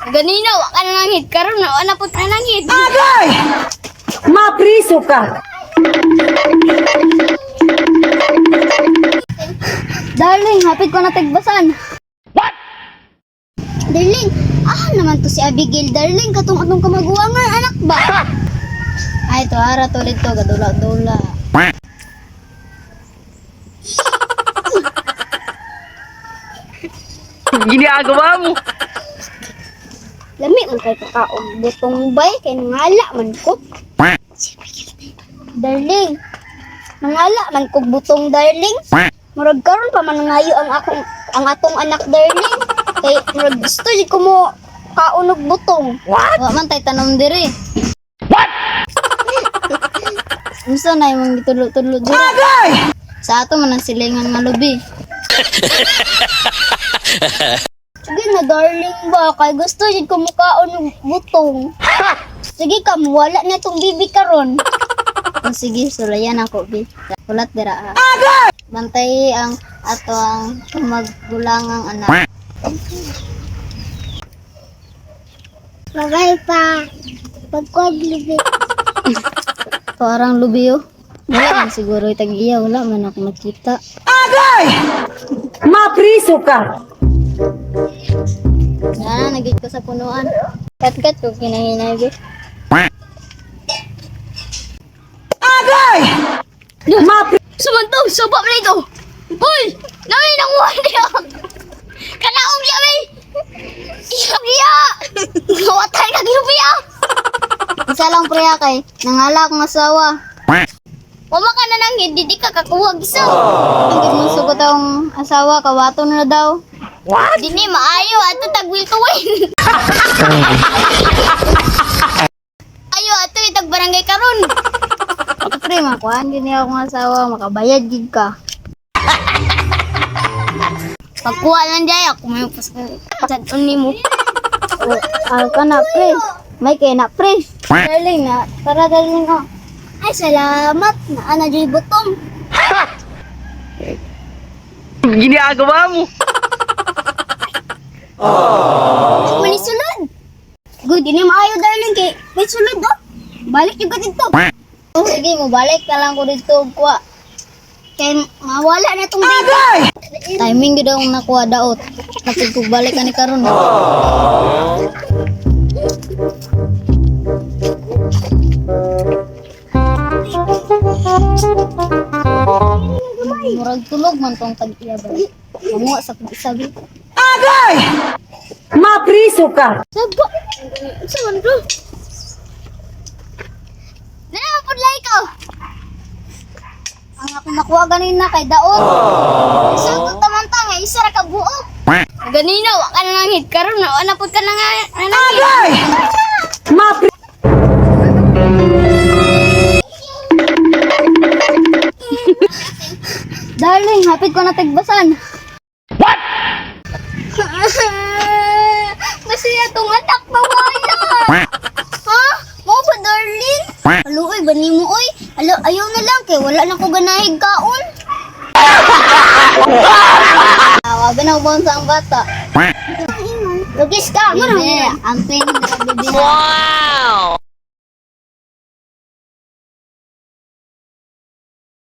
Ganina, wa ka na nangit. Karoon na, wala po na nangit. Agay! Mapriso ka! Darling, hapit ko na tigbasan. What? Darling, naman to si Abigail. Darling, katong-atong kamaguangan, anak ba? Ay, to, ara to dito, gadula-dula. Ginagawa mo! Lami man kay kakaon. Butong bay, kay nangala man ko. Darling, nangala man ko butong, darling. Murag karon pa man ngayo ang atong anak, darling. Kay murag gusto di ko mo kaunog butong. What? Wa man tay tanom diri. What? Unsa na imong gitulo-tulo diri? Agay! Sa ato man ang silingan nga lubi. Sige na, darling ba? Kay gusto di ko mo kaunog butong. Sige ka, wala na itong bibi karon. Oh, sige, sulayan ako, bi. Kulat dira ha. Agay! Bantay ang ato ang maggulangang anak. Bagay pa. Pagkod lubi. Parang lubi oh. Wala man siguro itag iya. Wala man ako makita. Agay! Mapriso ka! Nagit ko sa punuan. Kat-kat ko kinahinay, bi. Agay! Sumantong, soba na ito. Uy! Nami nang niya. Kanaong niya, may. Iya! Gawatay na ginubiya. Isa lang priya kay. Nangala akong asawa. Wama ka na nang hindi di ka kakuha gisa. Ang mong sugot ang asawa, kawato na daw. What? Dini maayo ato tagwil tuwin. Ayo ato itag barangay karon. Pre, makuhaan din niya akong asawa, makabayad gid ka. Pagkuha lang dyan, ako may pasadun ni mo. Ka na, pre. May kaya na, pre. Darling na, tara darling oh. Ay, salamat. Naana dyan yung butong. Ginagawa mo! May sulod. Good, ini maayo darling kay. May sulod oh. Balik yung dito. Oh, sige mo, balik ka lang ko dito. Kuha. Kaya mawala na itong baby. Agay! Timing gid ang nakuha daot. Napugbalik ka ni karon. Murag tulog man tong tag-iya ba. Mamuha sa pag-isabi. Agay! Mapriso ka! Sabo. Saan bro? Nana pudlay ko. Ang ako nakuha ganina kay daot. Isang tamantang ay isa ra ka buok. Ganina wa ka na nangit karon na ana pud ka na nga. Agay! Mapri... Darling, hapit ko na tigbasan. What? Masaya tong anak pa wala. Ha? Mo ba, darling? Haluoy, bani mo, oy. Ayaw na lang, kay wala na ko ganahig kaon. Tawagan na ubon sa ang bata. Lugis ka, ano? Antay na bibi. Wow!